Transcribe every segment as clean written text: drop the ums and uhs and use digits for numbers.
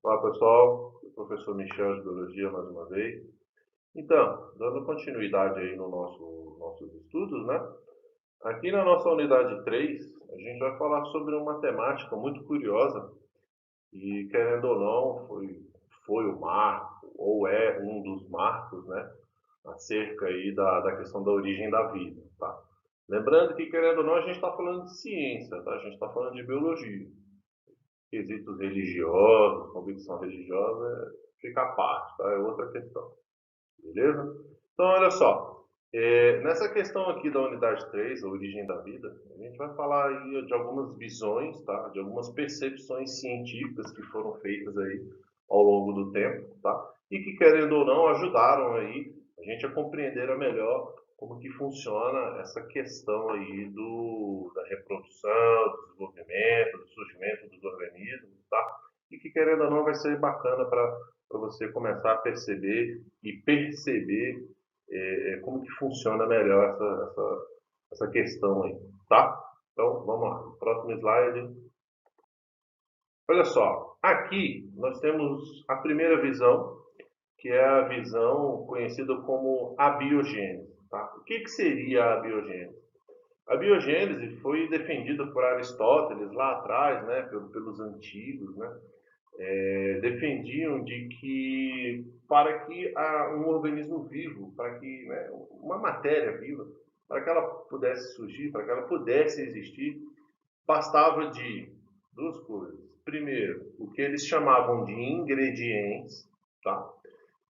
Olá pessoal, sou o professor Michel de Biologia mais uma vez. Então, dando continuidade aí no nossos estudos, né? Aqui na nossa unidade 3, a gente vai falar sobre uma temática muito curiosa e, querendo ou não, foi o marco, ou é um dos marcos, né? Acerca aí da questão da origem da vida, tá? Lembrando que, querendo ou não, a gente está falando de ciência, tá? A gente está falando de biologia. Quesitos religiosos, convicção religiosa, fica à parte, tá? É outra questão, beleza? Então, olha só, nessa questão aqui da unidade 3, a origem da vida, a gente vai falar aí de algumas visões, tá? De algumas percepções científicas que foram feitas aí ao longo do tempo, tá? E que, querendo ou não, ajudaram aí a gente a compreender melhor como que funciona essa questão aí da reprodução, do desenvolvimento, do surgimento dos organismos, tá? E que, querendo ou não, vai ser bacana para você começar a perceber e perceber como que funciona melhor essa questão aí, tá? Então, vamos lá. Próximo slide. Olha só, aqui nós temos a primeira visão, que é a visão conhecida como abiogênese. Tá? O que seria a abiogênese? A biogênese foi defendida por Aristóteles lá atrás, né, pelos antigos, né, defendiam de que para que um organismo vivo, para que, né, uma matéria viva, para que ela pudesse surgir, para que ela pudesse existir, bastava de duas coisas. Primeiro, o que eles chamavam de ingredientes, tá?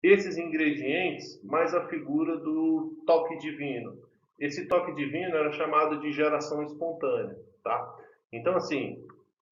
Esses ingredientes, mais a figura do toque divino. Esse toque divino era chamado de geração espontânea, tá? Então, assim,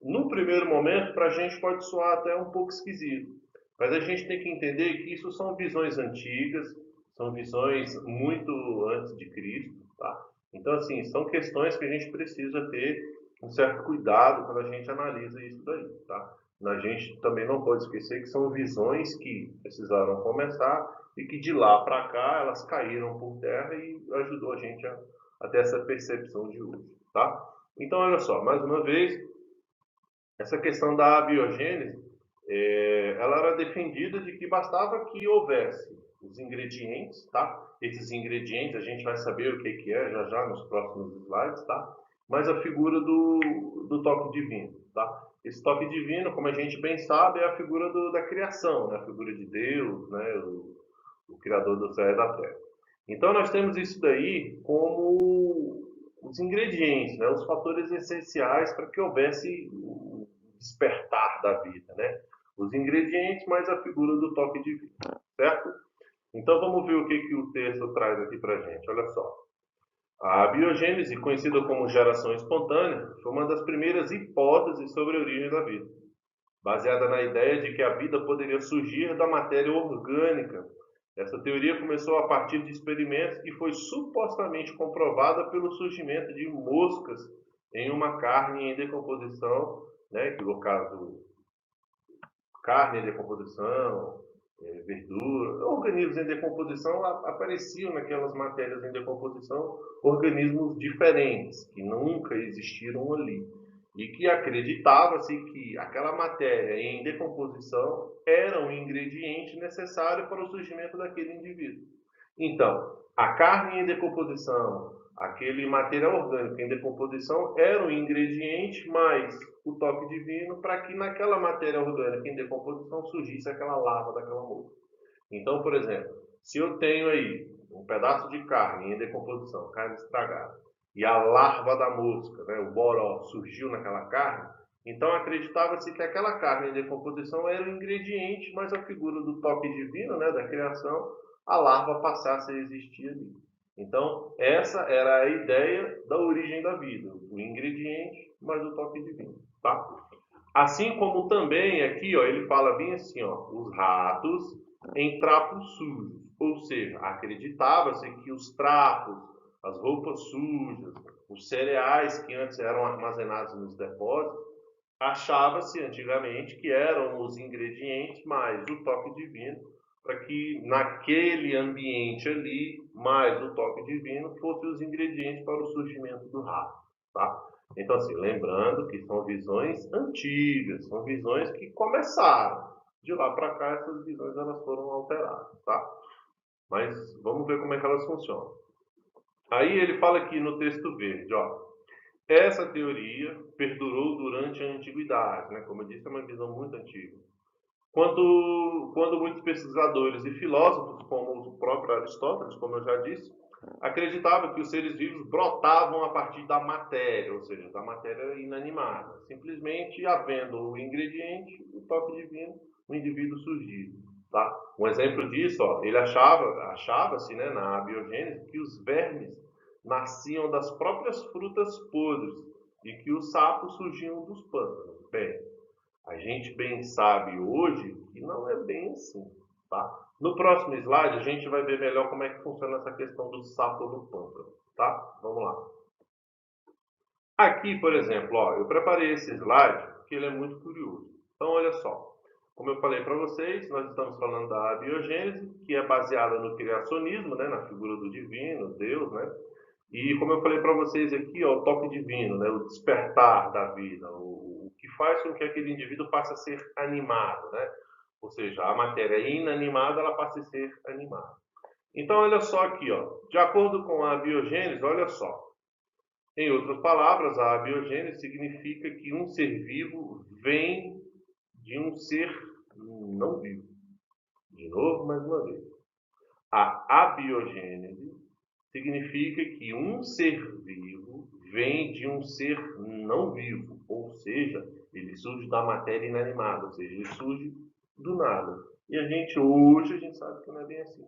no primeiro momento, para a gente pode soar até um pouco esquisito, mas a gente tem que entender que isso são visões antigas, são visões muito antes de Cristo, tá? Então, assim, são questões que a gente precisa ter um certo cuidado quando a gente analisa isso daí, tá? A gente também não pode esquecer que são visões que precisaram começar e que de lá para cá elas caíram por terra e ajudou a gente a ter essa percepção de hoje, tá? Então, olha só, mais uma vez, essa questão da abiogênese, ela era defendida de que bastava que houvesse os ingredientes, tá? Esses ingredientes a gente vai saber o que é já já nos próximos slides, tá? Mas a figura do toque divino, tá? Esse toque divino, como a gente bem sabe, é a figura da criação, né? A figura de Deus, né? O Criador do céu e da terra. Então nós temos isso daí como os ingredientes, né? Os fatores essenciais para que houvesse o despertar da vida, né? Os ingredientes mais a figura do toque divino, certo? Então vamos ver o que o texto traz aqui para a gente. Olha só. A biogênese, conhecida como geração espontânea, foi uma das primeiras hipóteses sobre a origem da vida, baseada na ideia de que a vida poderia surgir da matéria orgânica. Essa teoria começou a partir de experimentos e foi supostamente comprovada pelo surgimento de moscas em uma carne em decomposição, né, que no caso carne em decomposição, verdura, organismos em decomposição, apareciam naquelas matérias em decomposição organismos diferentes, que nunca existiram ali. E que acreditava-se que aquela matéria em decomposição era um ingrediente necessário para o surgimento daquele indivíduo. Então, a carne em decomposição, aquele material orgânico em decomposição era um ingrediente mais o toque divino para que naquela matéria orgânica em decomposição surgisse aquela lava daquela mosca. Então, por exemplo, se eu tenho aí um pedaço de carne em decomposição, carne estragada, e a larva da mosca, né, o boró, surgiu naquela carne, então acreditava-se que aquela carne em decomposição era o ingrediente, mas a figura do toque divino, né, da criação, a larva passasse a existir ali. Então, essa era a ideia da origem da vida, o ingrediente, mas o toque divino, tá? Assim como também aqui, ó, ele fala bem assim, ó, os ratos em trapos sujos, ou seja, acreditava-se que os trapos, as roupas sujas, os cereais que antes eram armazenados nos depósitos, achava-se antigamente que eram os ingredientes mais o toque divino, para que naquele ambiente ali, mais o toque divino, fossem os ingredientes para o surgimento do rato, tá? Então, assim, lembrando que são visões antigas, são visões que começaram. De lá para cá, essas visões elas foram alteradas, tá? Mas vamos ver como é que elas funcionam. Aí ele fala aqui no texto verde, ó. Essa teoria perdurou durante a antiguidade, né? Como eu disse, é uma visão muito antiga. Quando muitos pesquisadores e filósofos, como o próprio Aristóteles, como eu já disse, acreditavam que os seres vivos brotavam a partir da matéria, ou seja, da matéria inanimada. Simplesmente havendo o ingrediente, o toque divino, o indivíduo surgia. Tá? Um exemplo disso, ó, ele achava-se, né, na abiogênese, que os vermes nasciam das próprias frutas podres e que os sapos surgiam dos pântanos. Bem, a gente bem sabe hoje que não é bem assim, tá? No próximo slide a gente vai ver melhor como é que funciona essa questão do sapo no pântano, tá? Vamos lá. Aqui, por exemplo, ó, eu preparei esse slide porque ele é muito curioso. Então, olha só. Como eu falei para vocês, nós estamos falando da abiogênese, que é baseada no criacionismo, né, na figura do divino, Deus, né? E como eu falei para vocês aqui, ó, o toque divino, né, o despertar da vida, o que faz com que aquele indivíduo passe a ser animado, né? Ou seja, a matéria inanimada ela passa a ser animada. Então, olha só aqui, ó, de acordo com a biogênese, olha só. Em outras palavras, a abiogênese significa que um ser vivo vem de um ser não vivo. De novo, mais uma vez. A abiogênese significa que um ser vivo vem de um ser não vivo, ou seja, ele surge da matéria inanimada, ou seja, ele surge do nada. E hoje, a gente sabe que não é bem assim.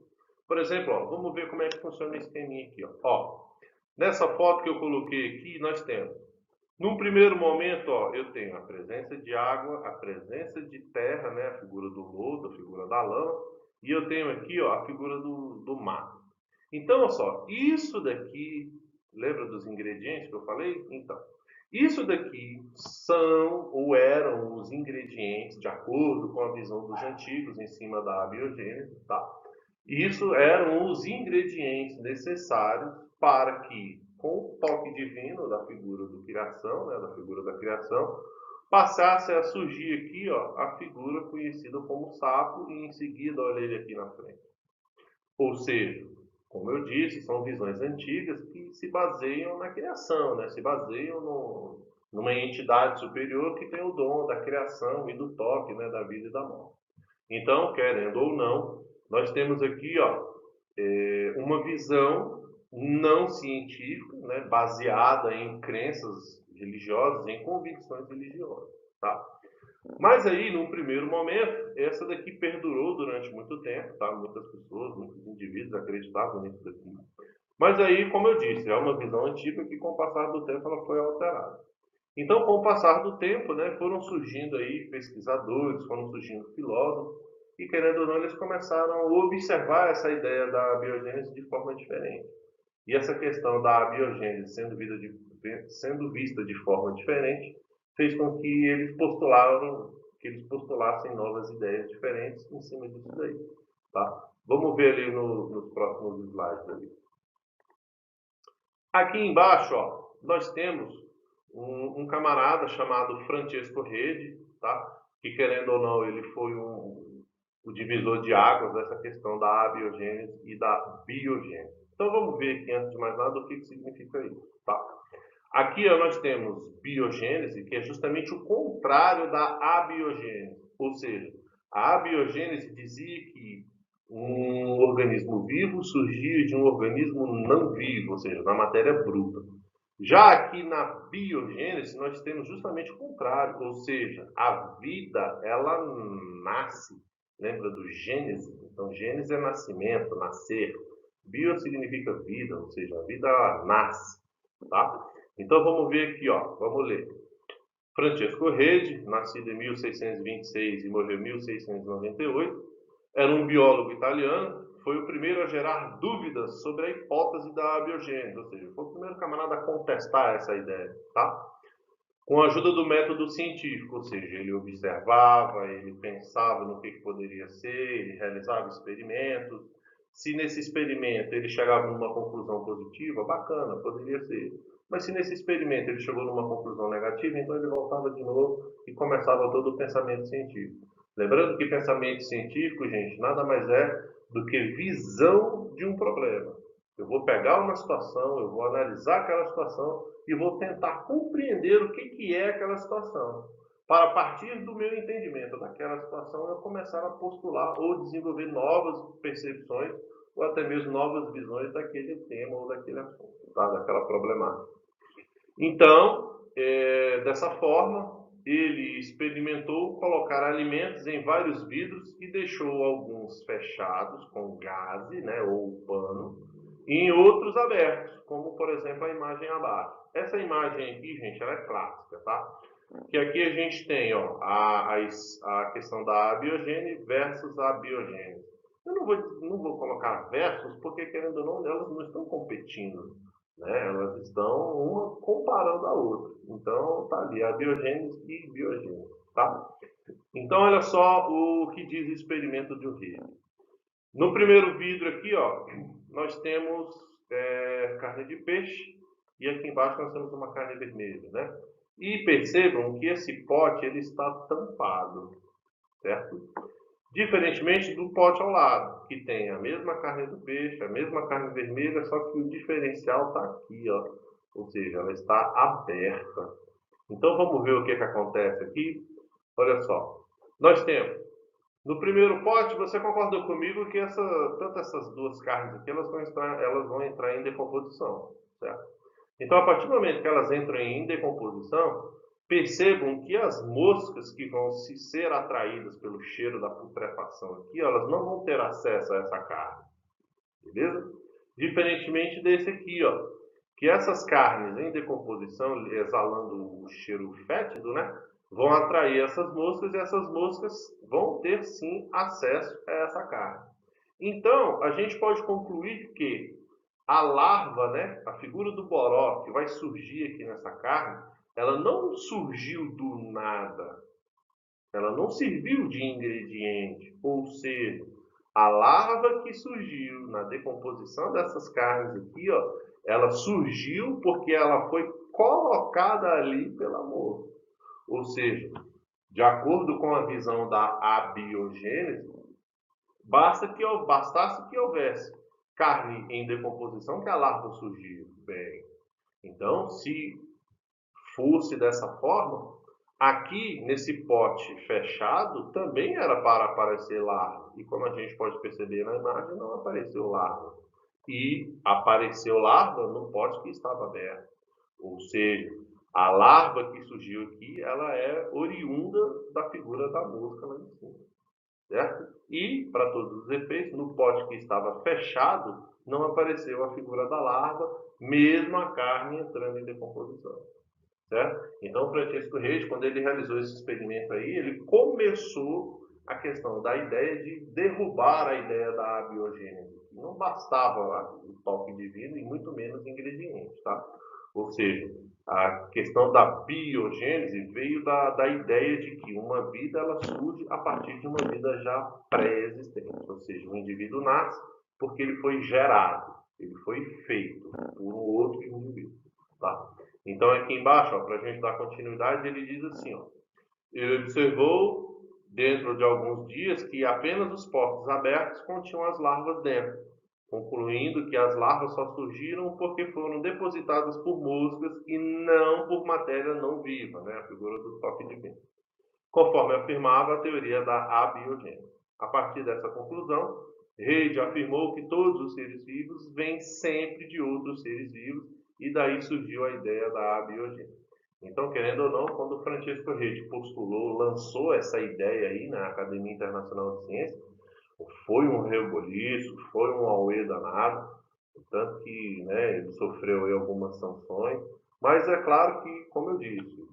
Por exemplo, ó, vamos ver como é que funciona esse esqueminha aqui. Ó, nessa foto que eu coloquei aqui, nós temos, num primeiro momento, ó, eu tenho a presença de água, a presença de terra, né, a figura do lodo, a figura da lama, e eu tenho aqui, ó, a figura do mar. Então, olha só, isso daqui, lembra dos ingredientes que eu falei? Então, isso daqui são ou eram os ingredientes, de acordo com a visão dos antigos em cima da abiogênese, tá? Isso eram os ingredientes necessários para que, com o toque divino da figura do criação, né, da figura da criação, passasse a surgir aqui, ó, a figura conhecida como sapo e em seguida, olha ele aqui na frente. Ou seja, como eu disse, são visões antigas que se baseiam na criação, né? Se baseiam numa entidade superior que tem o dom da criação e do toque, né? Da vida e da morte. Então, querendo ou não, nós temos aqui ó, uma visão não científica, né? Baseada em crenças religiosas, em convicções religiosas. Tá? Mas aí, num primeiro momento, essa daqui perdurou durante muito tempo, tá? Muitas pessoas, muitos indivíduos acreditavam nisso daqui. Mas aí, como eu disse, é uma visão antiga que com o passar do tempo ela foi alterada. Então, com o passar do tempo, né, foram surgindo aí pesquisadores, foram surgindo filósofos, e querendo ou não, eles começaram a observar essa ideia da biogênese de forma diferente. E essa questão da biogênese sendo vista de forma diferente, fez com que eles postulassem novas ideias diferentes em cima disso daí. Tá? Vamos ver ali nos próximos slides. Ali. Aqui embaixo, ó, nós temos um camarada chamado Francesco Redi, tá? Que querendo ou não, ele foi o divisor de águas dessa questão da abiogênese e da biogênese. Então vamos ver aqui, antes de mais nada, o que significa isso. Tá? Aqui ó, nós temos biogênese, que é justamente o contrário da abiogênese. Ou seja, a abiogênese dizia que um organismo vivo surgia de um organismo não vivo, ou seja, da matéria bruta. Já aqui na biogênese, nós temos justamente o contrário, ou seja, a vida, ela nasce. Lembra do gênese? Então, gênese é nascimento, nascer. Bio significa vida, ou seja, a vida ela nasce. Tá? Então, vamos ver aqui, ó, vamos ler. Francesco Redi, nascido em 1626 e morreu em 1698, era um biólogo italiano, foi o primeiro a gerar dúvidas sobre a hipótese da abiogênese, ou seja, foi o primeiro camarada a contestar essa ideia, tá? Com a ajuda do método científico, ou seja, ele observava, ele pensava no que poderia ser, ele realizava experimentos. Se nesse experimento ele chegava numa conclusão positiva, bacana, poderia ser. Mas se nesse experimento ele chegou numa conclusão negativa, então ele voltava de novo e começava todo o pensamento científico. Lembrando que pensamento científico, gente, nada mais é do que visão de um problema. Eu vou pegar uma situação, eu vou analisar aquela situação e vou tentar compreender o que é aquela situação. Para, a partir do meu entendimento daquela situação, eu começar a postular ou desenvolver novas percepções ou até mesmo novas visões daquele tema ou daquele assunto, tá? Daquela problemática. Então, dessa forma, ele experimentou colocar alimentos em vários vidros e deixou alguns fechados com gaze, né, ou pano, e em outros abertos, como por exemplo a imagem abaixo. Essa imagem aqui, gente, ela é clássica, tá? Que aqui a gente tem, ó, a questão da abiogênese versus a biogênese. Eu não vou colocar versus, porque querendo ou não, elas não estão competindo, né? Elas estão uma comparando a outra. Então, tá ali a biogênese e biogênese, tá? Então, olha só o que diz o experimento de Rede. No primeiro vidro aqui, ó, nós temos carne de peixe e aqui embaixo nós temos uma carne vermelha, né? E percebam que esse pote ele está tampado, certo? Diferentemente do pote ao lado, que tem a mesma carne do peixe, a mesma carne vermelha, só que o diferencial está aqui, ó. Ou seja, ela está aberta. Então vamos ver o que acontece aqui. Olha só, nós temos no primeiro pote, você concordou comigo que tanto essas duas carnes aqui, elas vão entrar em decomposição, certo? Então, a partir do momento que elas entram em decomposição, percebam que as moscas que vão ser atraídas pelo cheiro da putrefação aqui, elas não vão ter acesso a essa carne, beleza? Diferentemente desse aqui, ó, que essas carnes em decomposição, exalando o cheiro fétido, né, vão atrair essas moscas e essas moscas vão ter sim acesso a essa carne. Então, a gente pode concluir que a larva, né, a figura do boró que vai surgir aqui nessa carne, ela não surgiu do nada, ela não serviu de ingrediente, ou seja, a larva que surgiu na decomposição dessas carnes aqui, ó, ela surgiu porque ela foi colocada ali pela mosca. Ou seja, de acordo com a visão da abiogênese, bastasse que houvesse carne em decomposição que a larva surgiu. Bem, então, se fosse dessa forma, aqui nesse pote fechado também era para aparecer larva. E como a gente pode perceber na imagem, não apareceu larva. E apareceu larva no pote que estava aberto. Ou seja, a larva que surgiu aqui, ela é oriunda da figura da mosca lá em cima, certo? E, para todos os efeitos, no pote que estava fechado, não apareceu a figura da larva, mesmo a carne entrando em decomposição, certo? Então, Francisco Reis, quando ele realizou esse experimento aí, ele começou a questão da ideia de derrubar a ideia da abiogênese. Não bastava o toque divino e muito menos ingredientes, tá? Ou seja, a questão da biogênese veio da ideia de que uma vida ela surge a partir de uma vida já pré-existente. Ou seja, o indivíduo nasce porque ele foi gerado, ele foi feito por um outro indivíduo, tá? Então, aqui embaixo, para a gente dar continuidade, ele diz assim, ó, ele observou, dentro de alguns dias, que apenas os potes abertos continham as larvas dentro, concluindo que as larvas só surgiram porque foram depositadas por moscas e não por matéria não viva, né? A figura do toque divino, conforme afirmava a teoria da abiogênese. A partir dessa conclusão, Reid afirmou que todos os seres vivos vêm sempre de outros seres vivos e daí surgiu a ideia da abiogênese. Então, querendo ou não, quando Francisco Reid postulou, lançou essa ideia aí na Academia Internacional de Ciências, foi um reboliço, foi um auê danado, tanto que, né, ele sofreu aí algumas sanções, mas é claro que, como eu disse,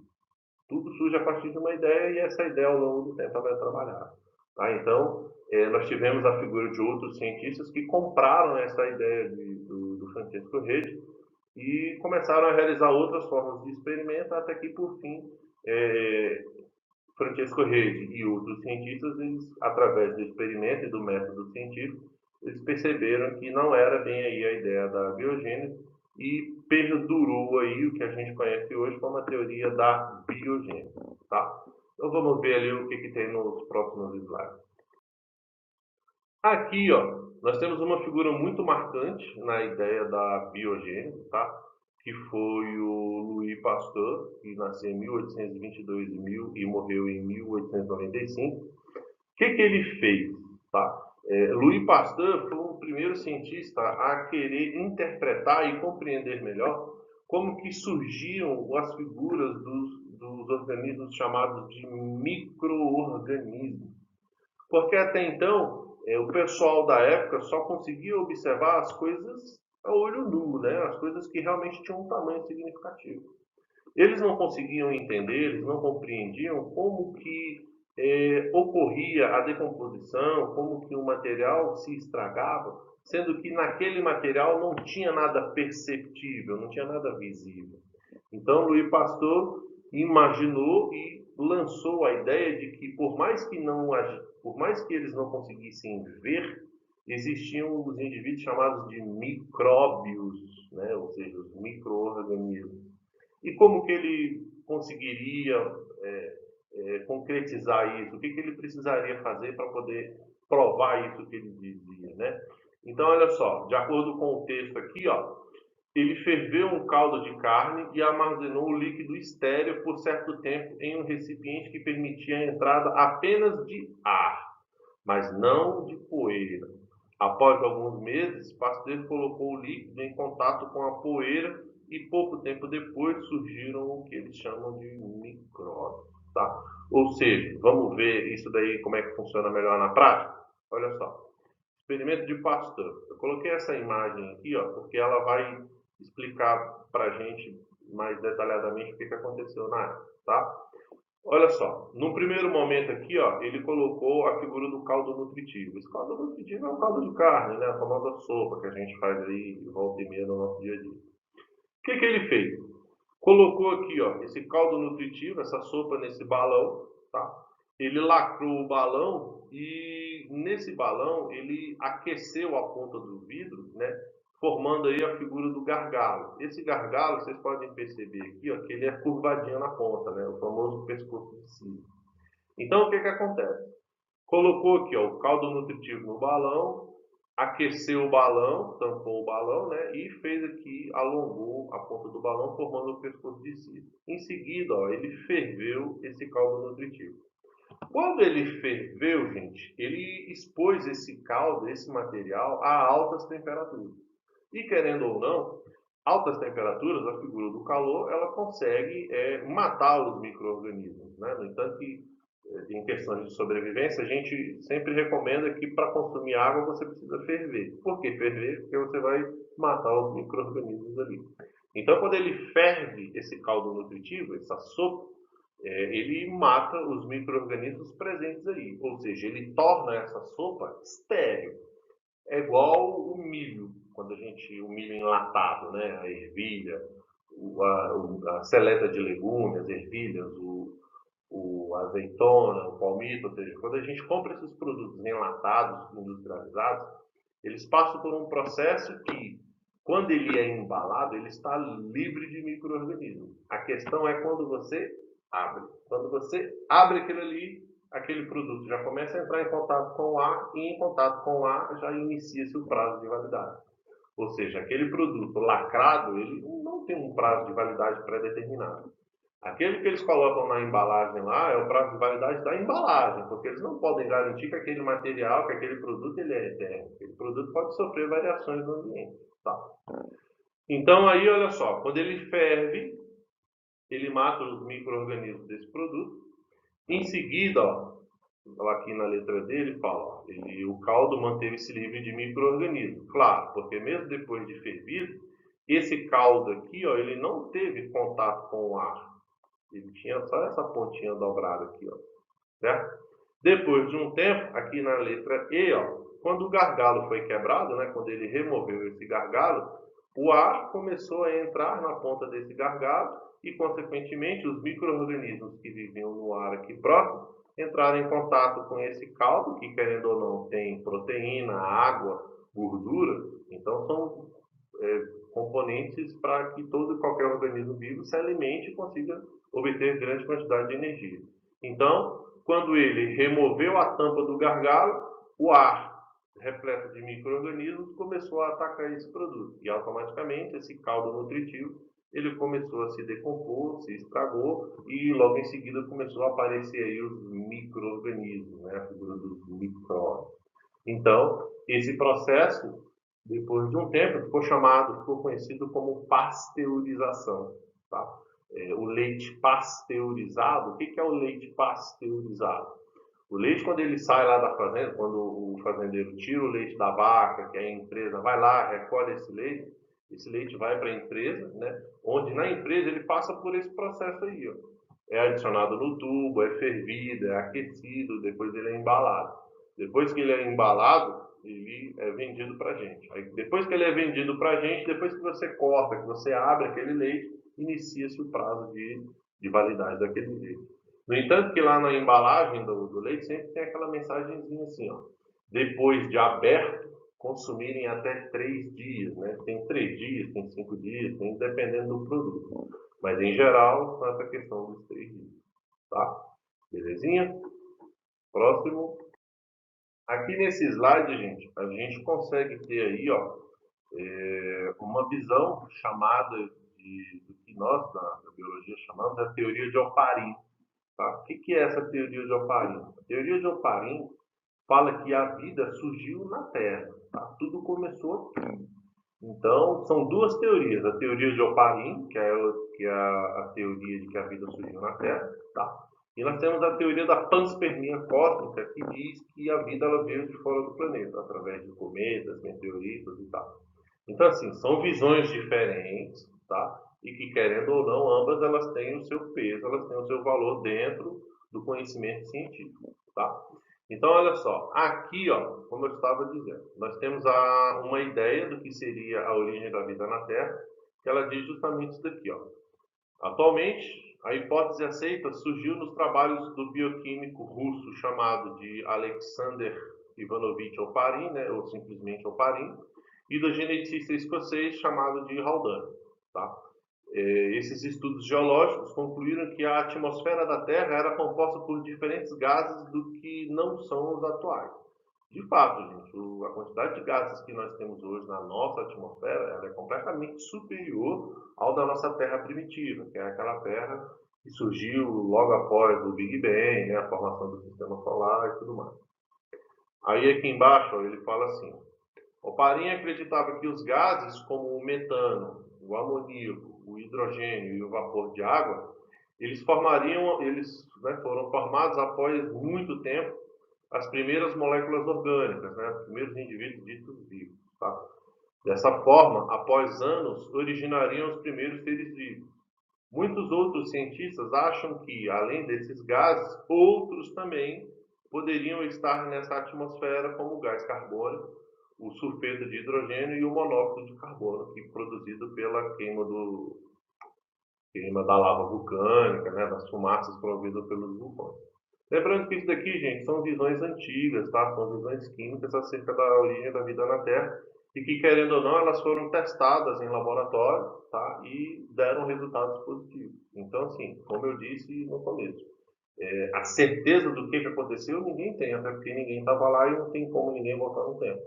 tudo surge a partir de uma ideia e essa ideia ao longo do tempo vai trabalhar. Tá? Então, nós tivemos a figura de outros cientistas que compraram essa ideia do Francisco Reid e começaram a realizar outras formas de experimento até que, por fim, Francisco Reid e outros cientistas, eles, através do experimento e do método científico, eles perceberam que não era bem aí a ideia da biogênese e perdurou aí o que a gente conhece hoje como a teoria da biogênese, tá? Então vamos ver ali o que tem nos próximos slides. Aqui, ó, nós temos uma figura muito marcante na ideia da biogênese, tá? Que foi o Louis Pasteur, que nasceu em 1822 e morreu em 1895. O que ele fez, tá? Louis Pasteur foi o primeiro cientista a querer interpretar e compreender melhor como que surgiam as figuras dos organismos chamados de micro-organismos. Porque até então, o pessoal da época só conseguia observar as coisas a olho nu, né? As coisas que realmente tinham um tamanho significativo. Eles não conseguiam entender, eles não compreendiam como que ocorria a decomposição, como que o material se estragava, sendo que naquele material não tinha nada perceptível, não tinha nada visível. Então, Louis Pasteur imaginou e lançou a ideia de que, por mais que eles não conseguissem ver, existiam os indivíduos chamados de micróbios, né? Ou seja, os micro-organismos. E como que ele conseguiria concretizar isso? O que ele precisaria fazer para poder provar isso que ele dizia, né? Então, olha só, de acordo com o texto aqui, ó, ele ferveu um caldo de carne e armazenou o líquido estéril por certo tempo em um recipiente que permitia a entrada apenas de ar, mas não de poeira. Após alguns meses, Pasteur colocou o líquido em contato com a poeira e pouco tempo depois surgiram o que eles chamam de micróbios, tá? Ou seja, vamos ver isso daí como é que funciona melhor na prática? Olha só. Experimento de Pasteur. Eu coloquei essa imagem aqui, ó, porque ela vai explicar para a gente mais detalhadamente o que aconteceu na época, tá? Olha só, no primeiro momento aqui, ó, ele colocou a figura do caldo nutritivo. Esse caldo nutritivo é um caldo de carne, né? A famosa sopa que a gente faz aí volta e meia no nosso dia a dia. O que ele fez? Colocou aqui, ó, esse caldo nutritivo, essa sopa nesse balão, tá? Ele lacrou o balão e nesse balão ele aqueceu a ponta do vidro, né? Formando aí a figura do gargalo. Esse gargalo, vocês podem perceber aqui, ó, que ele é curvadinho na ponta, né? O famoso pescoço de cisne. Então, o que acontece? Colocou aqui, ó, o caldo nutritivo no balão, aqueceu o balão, tampou o balão, né? E fez aqui, alongou a ponta do balão, formando o pescoço de cisne. Em seguida, ó, ele ferveu esse caldo nutritivo. Quando ele ferveu, gente, ele expôs esse caldo, esse material, a altas temperaturas. E querendo ou não, altas temperaturas, a figura do calor, ela consegue matar os micro-organismos, né? No entanto, que em questões de sobrevivência, a gente sempre recomenda que para consumir água você precisa ferver. Por que ferver? Porque você vai matar os micro-organismos ali. Então, quando ele ferve esse caldo nutritivo, essa sopa, ele mata os micro-organismos presentes aí. Ou seja, ele torna essa sopa estéril. É igual o milho, o milho enlatado, né? A ervilha, a seleta de legumes, as ervilhas, o azeitona, o palmito, ou seja, quando a gente compra esses produtos enlatados, industrializados, eles passam por um processo que, quando ele é embalado, ele está livre de micro-organismos. A questão é quando você abre. Quando você abre aquilo ali, aquele produto já começa a entrar em contato com o ar e em contato com o ar já inicia-se o prazo de validade. Ou seja, aquele produto lacrado, ele não tem um prazo de validade pré-determinado. Aquele que eles colocam na embalagem lá é o prazo de validade da embalagem, porque eles não podem garantir que aquele material, que aquele produto, ele é eterno. Aquele produto pode sofrer variações no ambiente. Tá? Então aí, olha só, quando ele ferve, ele mata os micro-organismos desse produto. Em seguida, ó, aqui na letra dele fala, ó, o caldo manteve-se livre de micro-organismos. Claro, porque mesmo depois de fervido, esse caldo aqui, ó, ele não teve contato com o ar. Ele tinha só essa pontinha dobrada aqui, ó, certo? Depois de um tempo, aqui na letra E, ó, quando o gargalo foi quebrado, né, quando ele removeu esse gargalo, o ar começou a entrar na ponta desse gargalo e, consequentemente, os micro-organismos que viviam no ar aqui próximo entraram em contato com esse caldo, que, querendo ou não, tem proteína, água, gordura. Então, são componentes para que todo e qualquer organismo vivo se alimente e consiga obter grande quantidade de energia. Então, quando ele removeu a tampa do gargalo, o ar repleto de micro-organismos começou a atacar esse produto. E automaticamente esse caldo nutritivo ele começou a se decompor, se estragou e logo em seguida começou a aparecer aí os micro-organismos, né? A figura dos micróbios. Então, esse processo, depois de um tempo, ficou conhecido como pasteurização, tá? O leite pasteurizado, o que é o leite pasteurizado? O leite, quando ele sai lá da fazenda, quando o fazendeiro tira o leite da vaca, que a empresa vai lá, recolhe esse leite vai para a empresa, né? Onde na empresa ele passa por esse processo aí, ó. É adicionado no tubo, é fervido, é aquecido, depois ele é embalado. Depois que ele é embalado, ele é vendido para a gente. Aí, depois que ele é vendido para a gente, depois que você corta, que você abre aquele leite, inicia-se o prazo de validade daquele leite. No entanto, que lá na embalagem do leite sempre tem aquela mensagenzinha assim, ó. Depois de aberto, consumirem até 3 dias, né? Tem 3 dias, tem 5 dias, tem dependendo do produto. Mas em geral, essa questão dos 3 dias, tá? Belezinha? Próximo. Aqui nesse slide, gente, a gente consegue ter aí, ó, uma visão chamada do que nós, da biologia, chamamos de teoria de Oparin. Tá? O que é essa teoria de Oparin? A teoria de Oparin fala que a vida surgiu na Terra. Tá? Tudo começou aqui. Então, são duas teorias. A teoria de Oparin, que é a teoria de que a vida surgiu na Terra. Tá? E nós temos a teoria da panspermia cósmica, que diz que a vida ela veio de fora do planeta, através de cometas, meteoritos e tal. Então, assim, são visões diferentes, tá? E que, querendo ou não, ambas elas têm o seu peso, elas têm o seu valor dentro do conhecimento científico, tá? Então, olha só, aqui, ó, como eu estava dizendo, nós temos uma ideia do que seria a origem da vida na Terra, que ela diz justamente isso daqui, ó. Atualmente, a hipótese aceita surgiu nos trabalhos do bioquímico russo chamado de Alexander Ivanovich Oparin, né, ou simplesmente Oparin, e do geneticista escocês chamado de Haldane. Tá? Esses estudos geológicos concluíram que a atmosfera da Terra era composta por diferentes gases do que não são os atuais. De fato, gente, a quantidade de gases que nós temos hoje na nossa atmosfera ela é completamente superior ao da nossa Terra primitiva, que é aquela Terra que surgiu logo após o Big Bang, né, a formação do Sistema Solar e tudo mais. Aí aqui embaixo ó, ele fala assim, Oparin acreditava que os gases como o metano, o amoníaco, o hidrogênio e o vapor de água, eles foram formados após muito tempo as primeiras moléculas orgânicas, né, os primeiros indivíduos ditos vivos. Tá? Dessa forma, após anos, originariam os primeiros seres vivos. Muitos outros cientistas acham que, além desses gases, outros também poderiam estar nessa atmosfera, como o gás carbônico, o sulfeto de hidrogênio e o monóxido de carbono, que é produzido pela queima da lava vulcânica, né, das fumaças promovidas pelos vulcões. Lembrando que isso daqui, gente, são visões antigas, tá? São visões químicas acerca da origem da vida na Terra e que, querendo ou não, elas foram testadas em laboratório, tá? E deram resultados positivos. Então, assim, como eu disse no começo, a certeza do que aconteceu ninguém tem, até porque ninguém estava lá e não tem como ninguém voltar no tempo.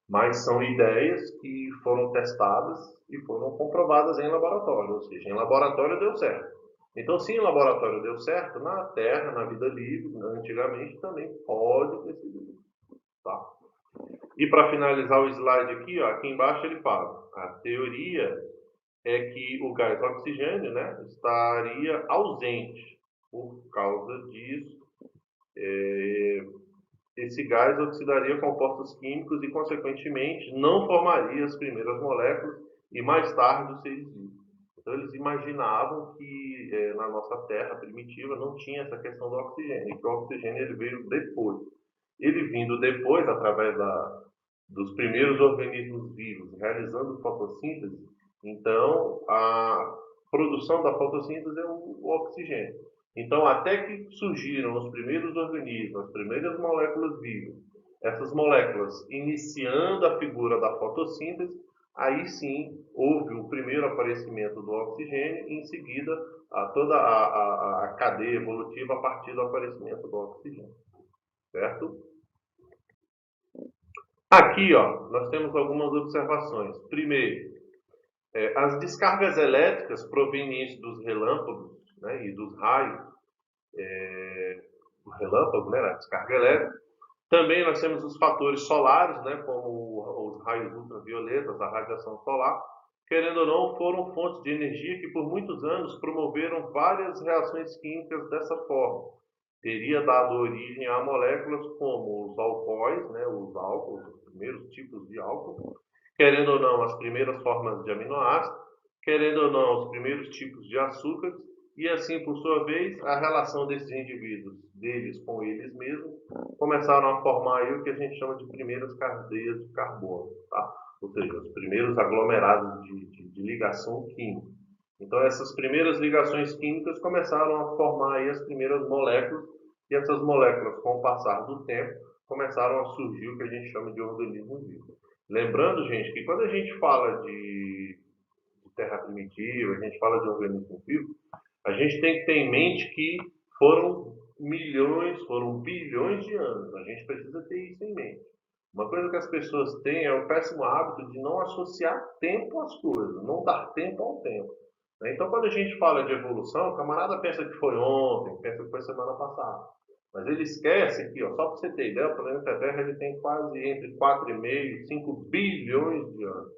Mas são ideias que foram testadas e foram comprovadas em laboratório, ou seja, em laboratório deu certo. Então, se em laboratório deu certo, na Terra, na vida livre, antigamente também pode ter sido. Tá? E para finalizar o slide aqui, ó, aqui embaixo ele fala, a teoria é que o gás oxigênio, né, estaria ausente por causa disso. Esse gás oxidaria compostos químicos e, consequentemente, não formaria as primeiras moléculas e, mais tarde, os seres vivos. Então, eles imaginavam que na nossa Terra primitiva não tinha essa questão do oxigênio, e que o oxigênio ele veio depois. Ele vindo depois, através dos primeiros organismos vivos, realizando fotossíntese, então a produção da fotossíntese é o oxigênio. Então, até que surgiram os primeiros organismos, as primeiras moléculas vivas, essas moléculas iniciando a figura da fotossíntese, aí sim houve o primeiro aparecimento do oxigênio e em seguida toda a cadeia evolutiva a partir do aparecimento do oxigênio, certo? Aqui, ó, nós temos algumas observações. Primeiro, as descargas elétricas provenientes dos relâmpagos, né, e dos raios, do relâmpago, né, a descarga elétrica. Também nós temos os fatores solares, né, como os raios ultravioletas, a radiação solar, querendo ou não, foram fontes de energia que por muitos anos promoveram várias reações químicas dessa forma. Teria dado origem a moléculas como os alcoóis, né, os álcools, os primeiros tipos de álcool, querendo ou não, as primeiras formas de aminoácidos, querendo ou não, os primeiros tipos de açúcares, e assim, por sua vez, a relação desses indivíduos, deles com eles mesmos, começaram a formar aí o que a gente chama de primeiras cadeias de carbono, tá? Ou seja, os primeiros aglomerados de ligação química. Então, essas primeiras ligações químicas começaram a formar aí as primeiras moléculas, e essas moléculas, com o passar do tempo, começaram a surgir o que a gente chama de organismo vivo. Lembrando, gente, que quando a gente fala de terra primitiva, a gente fala de organismo vivo, a gente tem que ter em mente que foram milhões, foram bilhões de anos. A gente precisa ter isso em mente. Uma coisa que as pessoas têm é o péssimo hábito de não associar tempo às coisas, não dar tempo ao tempo. Então, quando a gente fala de evolução, o camarada pensa que foi ontem, pensa que foi semana passada. Mas ele esquece que, ó, só para você ter ideia, o planeta Terra ele tem quase entre 4,5 e 5 bilhões de anos.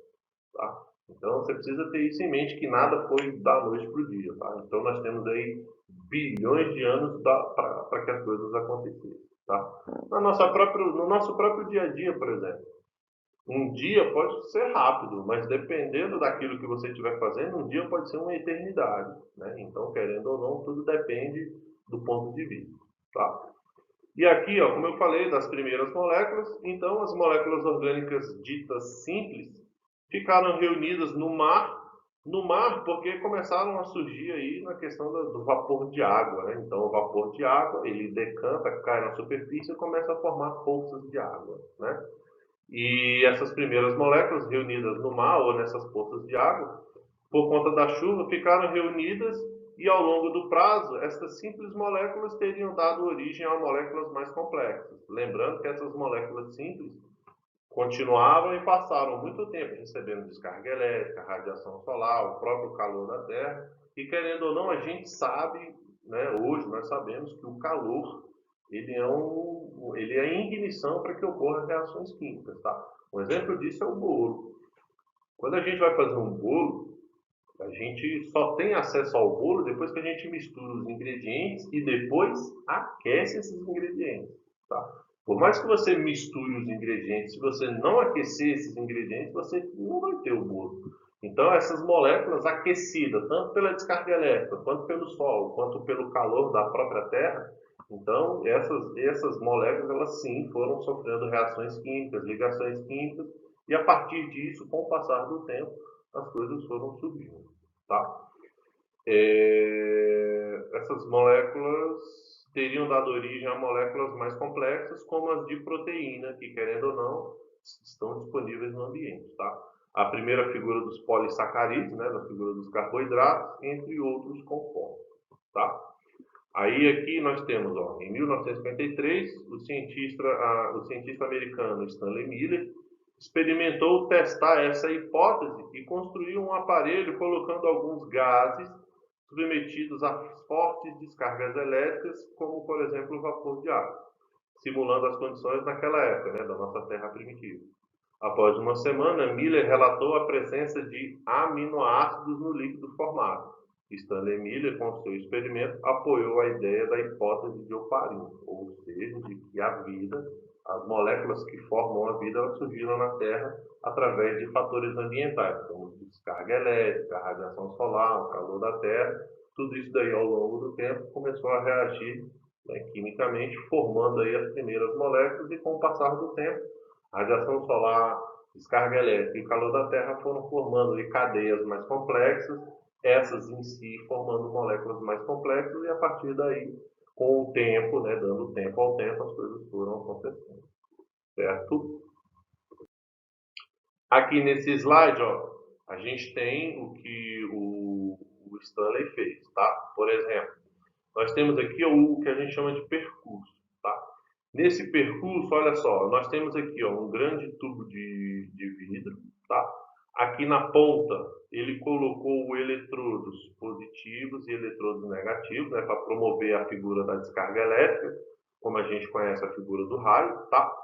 Tá? Então, você precisa ter isso em mente, que nada foi da noite para o dia. Tá? Então, nós temos aí bilhões de anos para que as coisas acontecessem. Tá? No nosso próprio dia a dia, por exemplo. Um dia pode ser rápido, mas dependendo daquilo que você estiver fazendo, um dia pode ser uma eternidade. Né? Então, querendo ou não, tudo depende do ponto de vista. Tá? E aqui, ó, como eu falei, das primeiras moléculas, então as moléculas orgânicas ditas simples ficaram reunidas no mar porque começaram a surgir aí na questão do vapor de água, né? Então o vapor de água, ele decanta, cai na superfície e começa a formar poças de água, né? E essas primeiras moléculas reunidas no mar ou nessas poças de água, por conta da chuva, ficaram reunidas e ao longo do prazo, essas simples moléculas teriam dado origem a moléculas mais complexas. Lembrando que essas moléculas simples continuaram e passaram muito tempo recebendo descarga elétrica, radiação solar, o próprio calor da Terra, e querendo ou não, a gente sabe, né, hoje nós sabemos que o calor ele é a ignição para que ocorram reações químicas. Tá? Um exemplo disso é o bolo. Quando a gente vai fazer um bolo, a gente só tem acesso ao bolo depois que a gente mistura os ingredientes e depois aquece esses ingredientes. Tá? Por mais que você misture os ingredientes, se você não aquecer esses ingredientes, você não vai ter o bolo. Então, essas moléculas aquecidas, tanto pela descarga elétrica, quanto pelo sol, quanto pelo calor da própria Terra, então essas moléculas, elas sim foram sofrendo reações químicas, ligações químicas, e a partir disso, com o passar do tempo, as coisas foram surgindo. Tá? Essas moléculas teriam dado origem a moléculas mais complexas, como as de proteína, que, querendo ou não, estão disponíveis no ambiente. Tá? A primeira figura dos polissacarídeos, né, da figura dos carboidratos, entre outros compostos. Tá? Aí aqui nós temos, ó, em 1953, o cientista americano Stanley Miller experimentou testar essa hipótese e construiu um aparelho colocando alguns gases submetidos a fortes descargas elétricas, como, por exemplo, o vapor de água, simulando as condições naquela época, né, da nossa Terra primitiva. Após uma semana, Miller relatou a presença de aminoácidos no líquido formado. Stanley Miller, com seu experimento, apoiou a ideia da hipótese de Oparin, ou seja, de que a vida, as moléculas que formam a vida, elas surgiram na Terra através de fatores ambientais, como descarga elétrica, radiação solar, o calor da Terra. Tudo isso daí, ao longo do tempo, começou a reagir, né, quimicamente, formando aí as primeiras moléculas, e com o passar do tempo, a radiação solar, descarga elétrica e o calor da Terra foram formando aí cadeias mais complexas, essas em si formando moléculas mais complexas, e a partir daí, com o tempo, né, dando tempo ao tempo, as coisas foram acontecendo. Certo? Aqui nesse slide, ó, a gente tem o que o Stanley fez, tá? Por exemplo, nós temos aqui o que a gente chama de percurso, tá? Nesse percurso, olha só, nós temos aqui ó, um grande tubo de vidro, tá? Aqui na ponta, ele colocou eletrodos positivos e eletrodos negativos, né, para promover a figura da descarga elétrica, como a gente conhece a figura do raio, tá?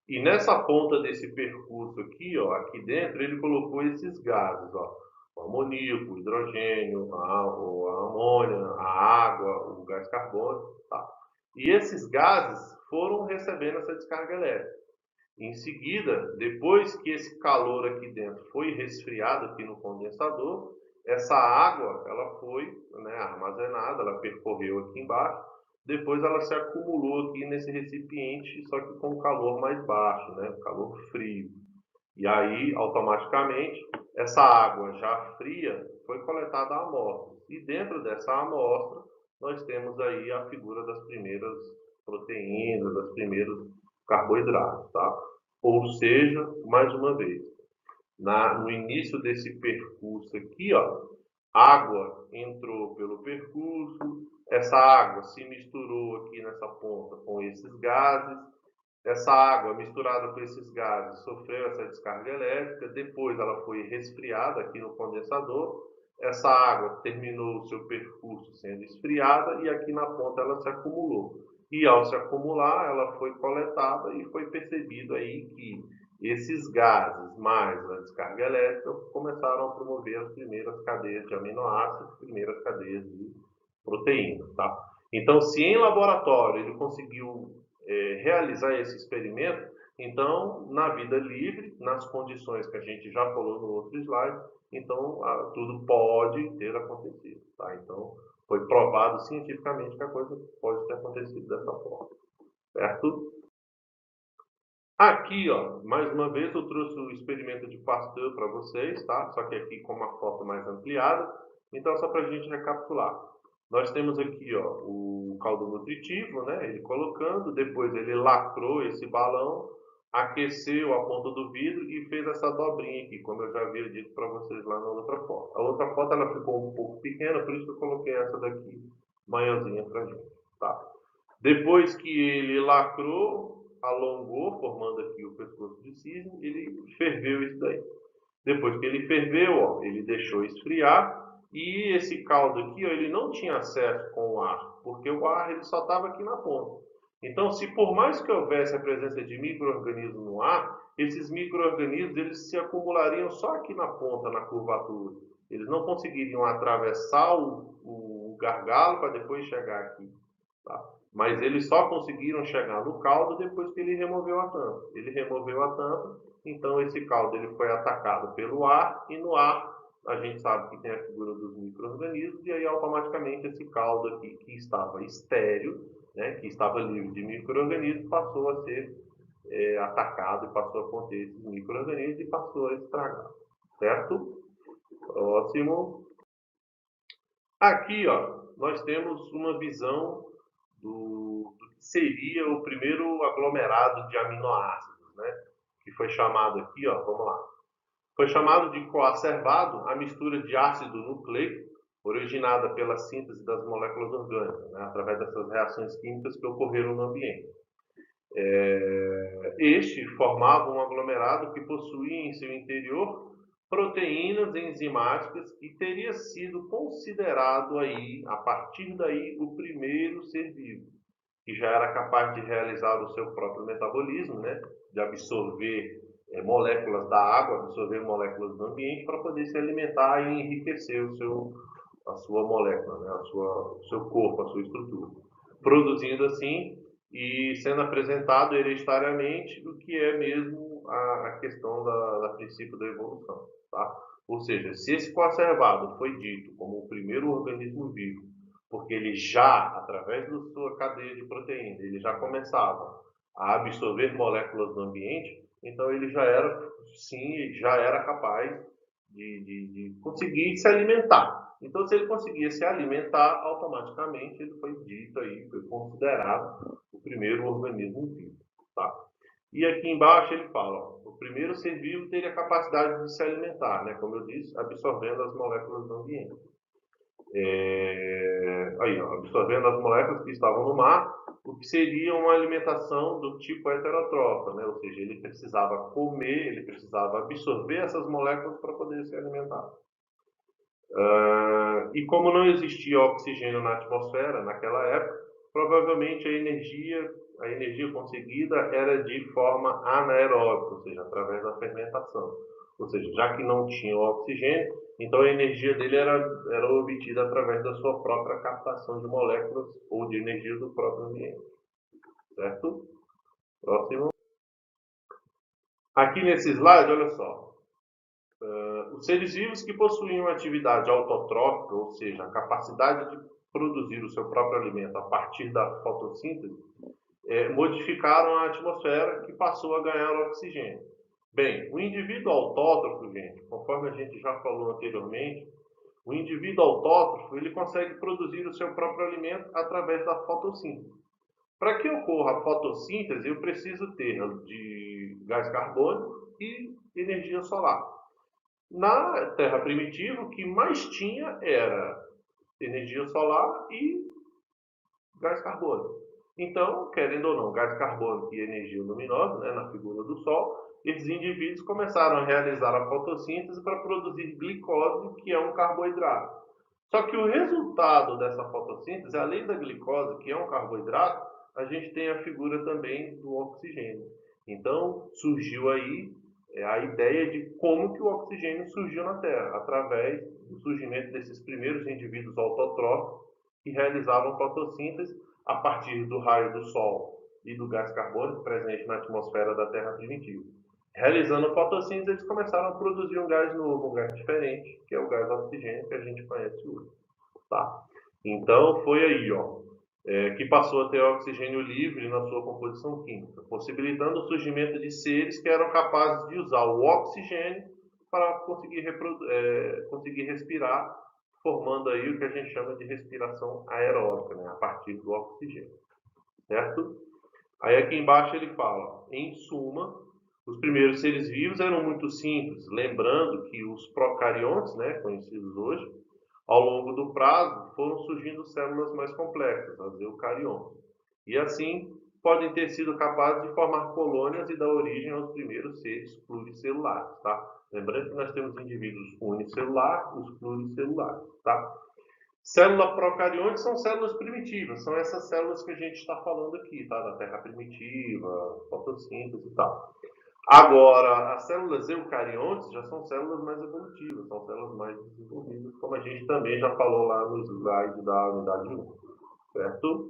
E nessa ponta desse percurso aqui, ó, aqui dentro, ele colocou esses gases, ó, o amoníaco, o hidrogênio, a amônia, a água, o gás carbônico, tá? E esses gases foram recebendo essa descarga elétrica. Em seguida, depois que esse calor aqui dentro foi resfriado aqui no condensador, essa água ela foi, né, armazenada, ela percorreu aqui embaixo, depois ela se acumulou aqui nesse recipiente, só que com calor mais baixo, né, calor frio. E aí, automaticamente, essa água já fria foi coletada a amostra. E dentro dessa amostra, nós temos aí a figura das primeiras proteínas, das primeiros carboidratos, tá? Ou seja, mais uma vez, no início desse percurso aqui, ó, água entrou pelo percurso, essa água se misturou aqui nessa ponta com esses gases, essa água misturada com esses gases sofreu essa descarga elétrica, depois ela foi resfriada aqui no condensador, essa água terminou o seu percurso sendo esfriada e aqui na ponta ela se acumulou. E ao se acumular, ela foi coletada e foi percebido aí que esses gases mais a descarga elétrica começaram a promover as primeiras cadeias de aminoácidos, as primeiras cadeias de proteínas, tá? Então, se em laboratório ele conseguiu realizar esse experimento, então, na vida livre, nas condições que a gente já falou no outro slide, então tudo pode ter acontecido, tá? Então, foi provado cientificamente que a coisa pode ter acontecido dessa forma, certo? Aqui, ó, mais uma vez eu trouxe o experimento de Pasteur para vocês, tá? Só que aqui com uma foto mais ampliada. Então, só para a gente recapitular. Nós temos aqui, ó, o caldo nutritivo, né? Ele colocando, depois ele lacrou esse balão, aqueceu a ponta do vidro e fez essa dobrinha aqui, como eu já havia dito para vocês lá na outra foto. A outra foto ela ficou um pouco pequena, por isso que eu coloquei essa daqui maiorzinha para gente, tá? Depois que ele lacrou, alongou, formando aqui o pescoço de cisne, ele ferveu isso daí. Depois que ele ferveu, ó, ele deixou esfriar e esse caldo aqui, ó, ele não tinha acesso com o ar, porque o ar ele só estava aqui na ponta. Então, se por mais que houvesse a presença de micro-organismos no ar, esses micro-organismos eles se acumulariam só aqui na ponta, na curvatura. Eles não conseguiriam atravessar o gargalo para depois chegar aqui. Tá? Mas eles só conseguiram chegar no caldo depois que ele removeu a tampa. Ele removeu a tampa, então esse caldo ele foi atacado pelo ar, e no ar a gente sabe que tem a figura dos micro-organismos, e aí automaticamente esse caldo aqui, que estava estéril, né, que estava livre de micro-organismos, passou a ser atacado e passou a conter esses micro-organismos e passou a estragar. Certo? Próximo. Aqui, ó, nós temos uma visão do que seria o primeiro aglomerado de aminoácidos, né? Que foi chamado aqui, ó, vamos lá. Foi chamado de coacervado a mistura de ácido nucleico originada pela síntese das moléculas orgânicas, né? Através dessas reações químicas que ocorreram no ambiente. Este formava um aglomerado que possuía em seu interior proteínas enzimáticas e teria sido considerado aí, a partir daí, o primeiro ser vivo, que já era capaz de realizar o seu próprio metabolismo, né, de absorver moléculas da água, absorver moléculas do ambiente para poder se alimentar e enriquecer a sua molécula, né, o seu corpo, a sua estrutura, produzindo assim e sendo apresentado hereditariamente o que é mesmo a questão da princípio da evolução. Tá? Ou seja, se esse coacervado foi dito como o primeiro organismo vivo, porque ele já, através da sua cadeia de proteína, ele já começava a absorver moléculas do ambiente, então ele já era, sim, já era capaz de conseguir se alimentar. Então, se ele conseguia se alimentar, automaticamente ele foi dito aí, foi considerado o primeiro organismo vivo. Tá? E aqui embaixo ele fala, ó, o primeiro ser vivo teria a capacidade de se alimentar, né? Como eu disse, absorvendo as moléculas do ambiente. Aí, ó, absorvendo as moléculas que estavam no mar, o que seria uma alimentação do tipo heterotrófica, né? Ou seja, ele precisava comer, ele precisava absorver essas moléculas para poder se alimentar. E como não existia oxigênio na atmosfera naquela época, provavelmente a energia conseguida era de forma anaeróbica, ou seja, através da fermentação. Ou seja, já que não tinha oxigênio, então a energia dele era obtida através da sua própria captação de moléculas ou de energia do próprio ambiente. Certo? Próximo. Aqui nesse slide, olha só. Os seres vivos que possuíam atividade autotrófica, ou seja, a capacidade de produzir o seu próprio alimento a partir da fotossíntese, modificaram a atmosfera que passou a ganhar oxigênio. Bem, o indivíduo autótrofo, gente, conforme a gente já falou anteriormente, o indivíduo autótrofo ele consegue produzir o seu próprio alimento através da fotossíntese. Para que ocorra a fotossíntese, eu preciso ter de gás carbônico e energia solar. Na Terra primitiva, o que mais tinha era energia solar e gás carbônico. Então, querendo ou não, gás carbônico e energia luminosa, né, na figura do Sol, esses indivíduos começaram a realizar a fotossíntese para produzir glicose, que é um carboidrato. Só que o resultado dessa fotossíntese, além da glicose, que é um carboidrato, a gente tem a figura também do oxigênio. Então, surgiu aí a ideia de como que o oxigênio surgiu na Terra, através do surgimento desses primeiros indivíduos autotróficos que realizavam fotossíntese a partir do raio do Sol e do gás carbônico presente na atmosfera da Terra primitiva. Realizando fotossíntese, eles começaram a produzir um gás novo, um gás diferente, que é o gás oxigênio que a gente conhece hoje. Tá? Então, foi aí, ó, que passou a ter oxigênio livre na sua composição química, possibilitando o surgimento de seres que eram capazes de usar o oxigênio para conseguir respirar, formando aí o que a gente chama de respiração aeróbica, né, a partir do oxigênio. Certo? Aí aqui embaixo ele fala, em suma, os primeiros seres vivos eram muito simples, lembrando que os procariontes, né, conhecidos hoje, ao longo do prazo, foram surgindo células mais complexas, as eucariontes, e assim podem ter sido capazes de formar colônias e dar origem aos primeiros seres pluricelulares, tá? Lembrando que nós temos indivíduos unicelulares, os pluricelulares, tá? Célula procarionte são células primitivas, são essas células que a gente está falando aqui, tá? Da terra primitiva, fotossíntese e tal. Agora, as células eucariontes já são células mais evolutivas, são células mais desenvolvidas, como a gente também já falou lá no slide da unidade 1, certo?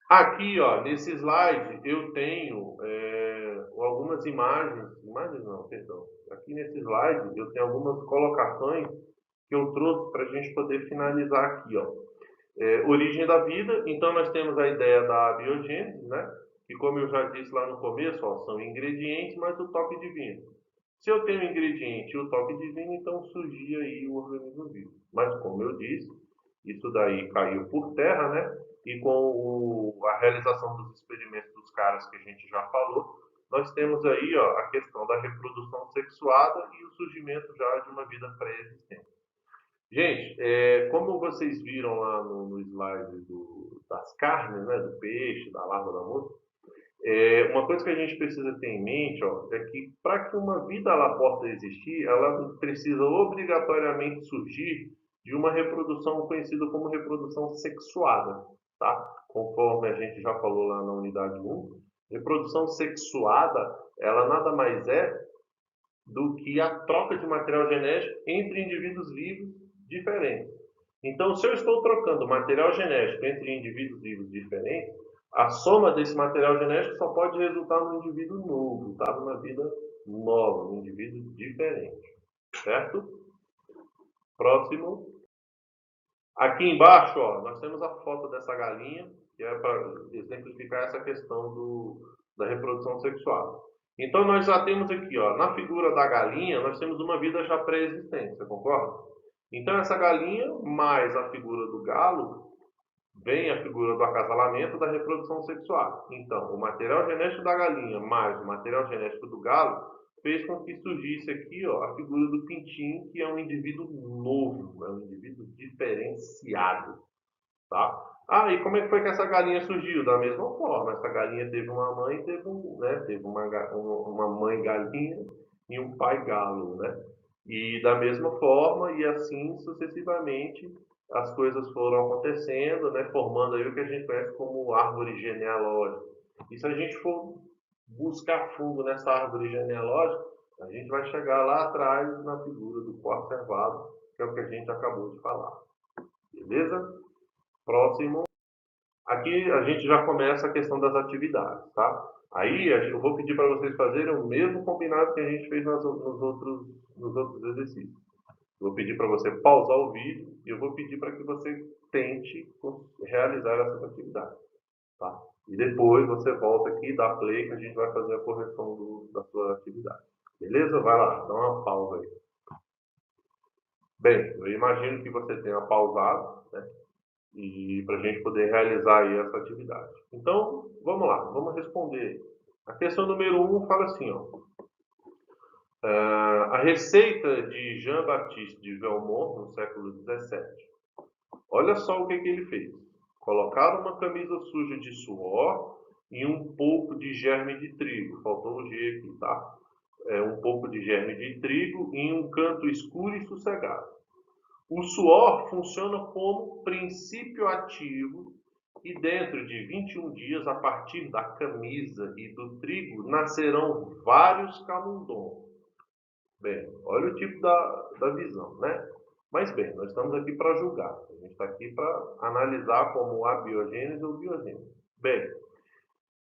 Aqui, ó, nesse slide, eu tenho algumas imagens não, perdão. Aqui nesse slide, eu tenho algumas colocações que eu trouxe para a gente poder finalizar aqui, ó. Origem da vida, então nós temos a ideia da biogênese, né? Que como eu já disse lá no começo, ó, são ingredientes, mas o toque divino. Se eu tenho o ingrediente e o toque divino, então surgia aí o organismo vivo. Mas como eu disse, isso daí caiu por terra, né? E com a realização dos experimentos dos caras que a gente já falou, nós temos aí ó, a questão da reprodução sexuada e o surgimento já de uma vida pré-existente. Gente, como vocês viram lá no slide das carnes, né, do peixe, da larva da mosca, uma coisa que a gente precisa ter em mente ó, é que para que uma vida ela possa existir, ela precisa obrigatoriamente surgir de uma reprodução conhecida como reprodução sexuada, tá? Conforme a gente já falou lá na unidade 1, reprodução sexuada, ela nada mais é do que a troca de material genético entre indivíduos vivos diferentes. Então, se eu estou trocando material genético entre indivíduos vivos diferentes, a soma desse material genético só pode resultar num indivíduo novo, tá? Numa vida nova, num indivíduo diferente. Certo? Próximo. Aqui embaixo, ó, nós temos a foto dessa galinha, que é para exemplificar essa questão da reprodução sexual. Então, nós já temos aqui, ó, na figura da galinha, nós temos uma vida já pré-existente, você concorda? Então, essa galinha, mais a figura do galo, vem a figura do acasalamento da reprodução sexual. Então, o material genético da galinha mais o material genético do galo fez com que surgisse aqui, ó, a figura do pintinho, que é um indivíduo novo, é um indivíduo diferenciado, tá? Ah, e como é que foi que essa galinha surgiu? Da mesma forma, essa galinha teve uma mãe, teve uma mãe galinha e um pai galo, né? E da mesma forma, e assim sucessivamente, as coisas foram acontecendo, né? Formando aí o que a gente conhece como árvore genealógica. E se a gente for buscar fundo nessa árvore genealógica, a gente vai chegar lá atrás na figura do coacervado, que é o que a gente acabou de falar. Beleza? Próximo. Aqui a gente já começa a questão das atividades, tá? Aí eu vou pedir para vocês fazerem o mesmo combinado que a gente fez nos outros exercícios. Eu vou pedir para você pausar o vídeo e eu vou pedir para que você tente realizar essas atividades, tá? E depois você volta aqui e dá play que a gente vai fazer a correção da sua atividade. Beleza? Vai lá, dá uma pausa aí. Bem, eu imagino que você tenha pausado, né? E para a gente poder realizar aí essa atividade. Então, vamos lá, vamos responder. A questão número 1 fala assim, ó. A receita de Jean-Baptiste de Valmont, no século XVII. Olha só o que ele fez. Colocar uma camisa suja de suor e um pouco de germe de trigo. Faltou o G aqui, tá? Um pouco de germe de trigo em um canto escuro e sossegado. O suor funciona como princípio ativo e dentro de 21 dias, a partir da camisa e do trigo, nascerão vários camundongos. Bem, olha o tipo da visão, né? Mas bem, nós estamos aqui para julgar. A gente está aqui para analisar como abiogênese ou biogênese. Bem,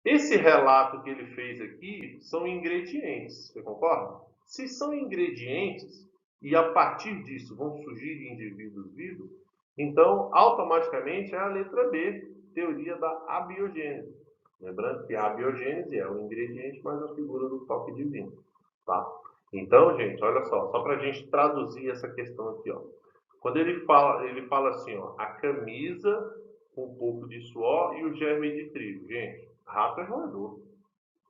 esse relato que ele fez aqui são ingredientes, você concorda? Se são ingredientes e a partir disso vão surgir indivíduos vivos, então automaticamente é a letra B, teoria da abiogênese. Lembrando que a abiogênese é o ingrediente mais a figura do toque divino, tá? Então, gente, olha só para a gente traduzir essa questão aqui, ó. Quando ele fala assim, ó, a camisa com um pouco de suor e o germe de trigo. Gente, rato é roedor.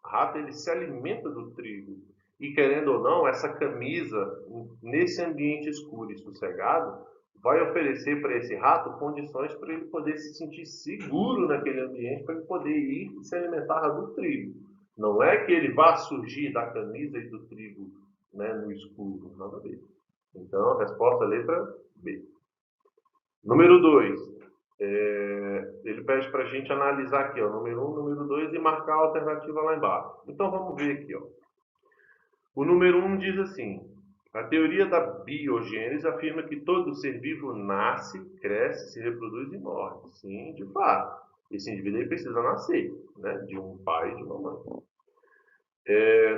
Rato, ele se alimenta do trigo. E querendo ou não, essa camisa, nesse ambiente escuro e sossegado, vai oferecer para esse rato condições para ele poder se sentir seguro naquele ambiente, para ele poder ir e se alimentar do trigo. Não é que ele vá surgir da camisa e do trigo, né, no escuro, nada a ver. Então, a resposta é a letra B. Número 2. Ele pede para a gente analisar aqui, ó, número 1, número 2 e marcar a alternativa lá embaixo. Então, vamos ver aqui. Ó. O número 1 diz assim, a teoria da biogênese afirma que todo ser vivo nasce, cresce, se reproduz e morre. Sim, de fato. Esse indivíduo precisa nascer, né, de um pai e de uma mãe.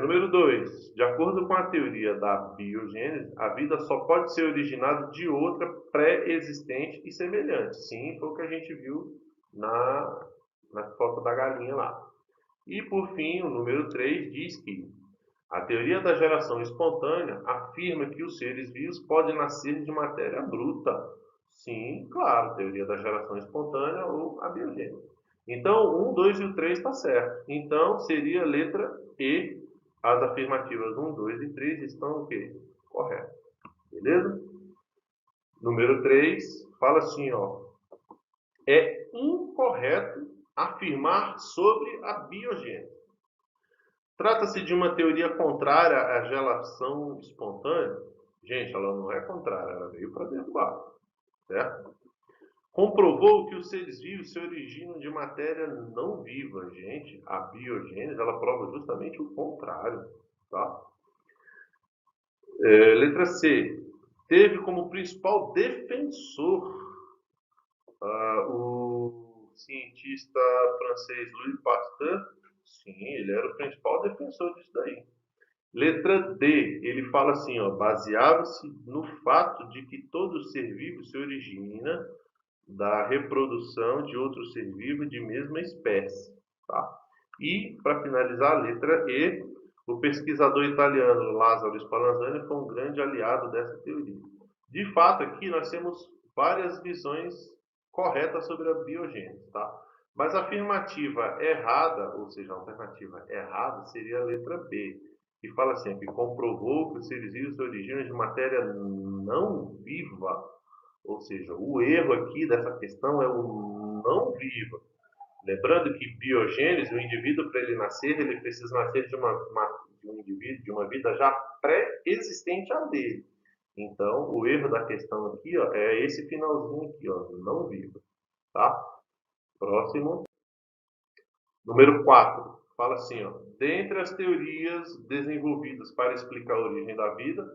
Número 2. De acordo com a teoria da biogênese, a vida só pode ser originada de outra pré-existente e semelhante. Sim, foi o que a gente viu na foto da galinha lá. E, por fim, o número 3 diz que a teoria da geração espontânea afirma que os seres vivos podem nascer de matéria bruta. Sim, claro, teoria da geração espontânea ou a biogênese. Então, 1, 2 e o 3 está certo. Então, seria a letra E. As afirmativas 1, 2 e 3 estão o quê? Correto. Beleza? Número 3 fala assim, ó. É incorreto afirmar sobre a biogênese. Trata-se de uma teoria contrária à geração espontânea? Gente, ela não é contrária, ela veio para derrubar, certo? Comprovou que os seres vivos se originam de matéria não viva. Gente, a biogênese, ela prova justamente o contrário, tá? Letra C. Teve como principal defensor o cientista francês Louis Pasteur. Sim, ele era o principal defensor disso daí. Letra D, ele fala assim, ó, baseava-se no fato de que todo ser vivo se origina da reprodução de outro ser vivo de mesma espécie. Tá? E, para finalizar, a letra E, o pesquisador italiano Lázaro Spallanzani foi um grande aliado dessa teoria. De fato, aqui nós temos várias visões corretas sobre a biogênese, tá? Mas a afirmativa errada, ou seja, a alternativa errada seria a letra B. que fala assim, que comprovou que os seres vivos se originam de matéria não viva. Ou seja, o erro aqui dessa questão é o não viva. Lembrando que biogênese, o indivíduo, para ele nascer, ele precisa nascer de um indivíduo, de uma vida já pré-existente a dele. Então, o erro da questão aqui, ó, é esse finalzinho aqui, ó, não viva. Tá? Próximo. Número 4. Fala assim, ó, dentre as teorias desenvolvidas para explicar a origem da vida,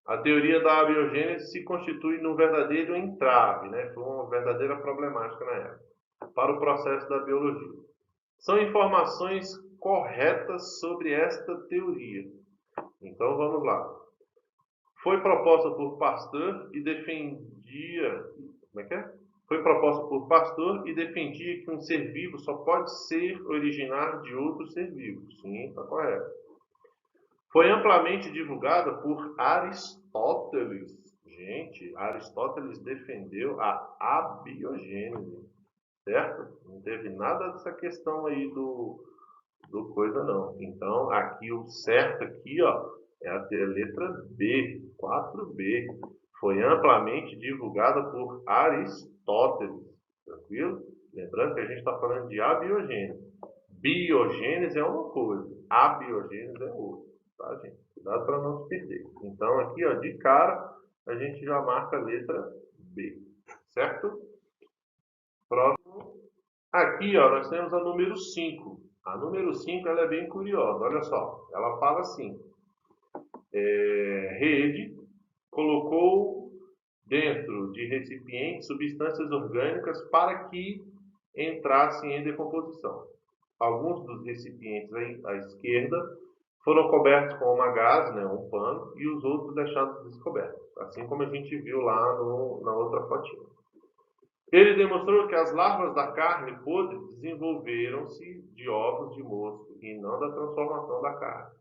a teoria da abiogênese se constitui num verdadeiro entrave, né? Foi uma verdadeira problemática na época, para o processo da biologia. São informações corretas sobre esta teoria. Então vamos lá. Foi proposta por Pasteur e defendia. Como é que é? Foi proposta por Pasteur e defendia que um ser vivo só pode ser originar de outro ser vivo. Sim, está correto. Foi amplamente divulgada por Aristóteles. Gente, Aristóteles defendeu a abiogênese, certo? Não teve nada dessa questão aí do coisa não. Então, aqui o certo aqui, ó, é a letra B, 4B. Foi amplamente divulgada por Aristóteles. Tranquilo? Lembrando que a gente está falando de abiogênese. Biogênese é uma coisa, abiogênese é outra. Tá, gente? Cuidado para não se perder. Então, aqui, ó, de cara, a gente já marca a letra B. Certo? Próximo. Aqui, ó, nós temos a número 5. A número 5 ela é bem curiosa, olha só. Ela fala assim, Rede colocou dentro de recipientes substâncias orgânicas para que entrassem em decomposição. Alguns dos recipientes à esquerda foram cobertos com uma gaze, né, um pano, e os outros deixados descobertos, assim como a gente viu lá na outra fotinha. Ele demonstrou que as larvas da carne podre desenvolveram-se de ovos de mosca e não da transformação da carne.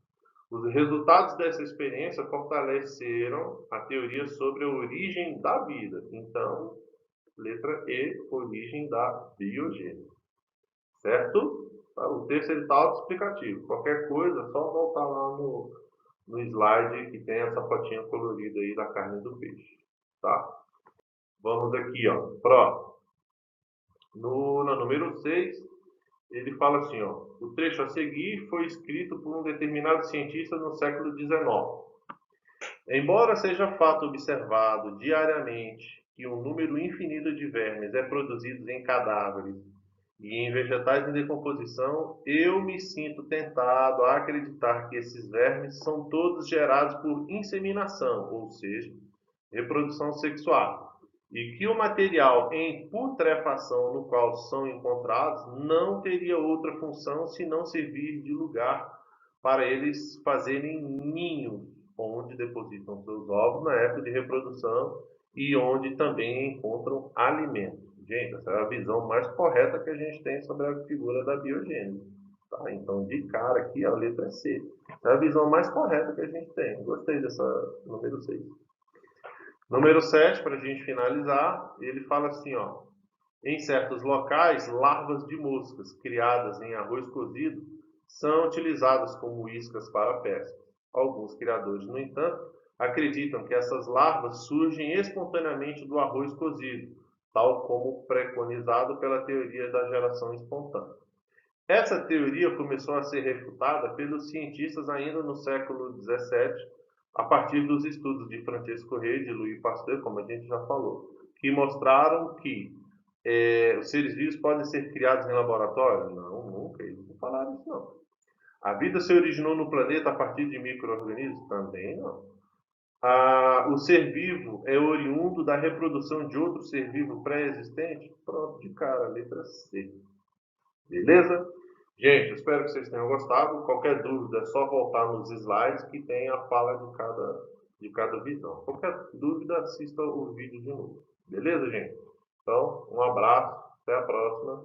Os resultados dessa experiência fortaleceram a teoria sobre a origem da vida. Então, letra E, origem da biogênese. Certo? O texto está autoexplicativo. Qualquer coisa, é só voltar lá no slide que tem essa fotinha colorida aí da carne do peixe. Tá? Vamos aqui, ó. Próximo. Na número 6, ele fala assim, ó, o trecho a seguir foi escrito por um determinado cientista no século XIX. Embora seja fato observado diariamente que um número infinito de vermes é produzido em cadáveres e em vegetais em decomposição, eu me sinto tentado a acreditar que esses vermes são todos gerados por inseminação, ou seja, reprodução sexual, e que o material em putrefação no qual são encontrados não teria outra função senão servir de lugar para eles fazerem ninhos, onde depositam seus ovos na época de reprodução e onde também encontram alimento. Gente, essa é a visão mais correta que a gente tem sobre a figura da biogênese. Tá? Então, de cara aqui, a letra C. Essa é a visão mais correta que a gente tem. Gostei dessa número 6. Número 7, para a gente finalizar, ele fala assim, ó, em certos locais, larvas de moscas criadas em arroz cozido são utilizadas como iscas para a pesca. Alguns criadores, no entanto, acreditam que essas larvas surgem espontaneamente do arroz cozido, tal como preconizado pela teoria da geração espontânea. Essa teoria começou a ser refutada pelos cientistas ainda no século XVII, a partir dos estudos de Francisco Rey e de Louis Pasteur, como a gente já falou, que mostraram que os seres vivos podem ser criados em laboratório? Não, nunca, eles não falaram isso não. A vida se originou no planeta a partir de micro-organismos? Também não. O ser vivo é oriundo da reprodução de outro ser vivo pré-existente? Pronto, de cara, letra C. Beleza? Gente, espero que vocês tenham gostado. Qualquer dúvida é só voltar nos slides que tem a fala de cada visão. Qualquer dúvida, assista o vídeo de novo. Beleza, gente? Então, um abraço, até a próxima.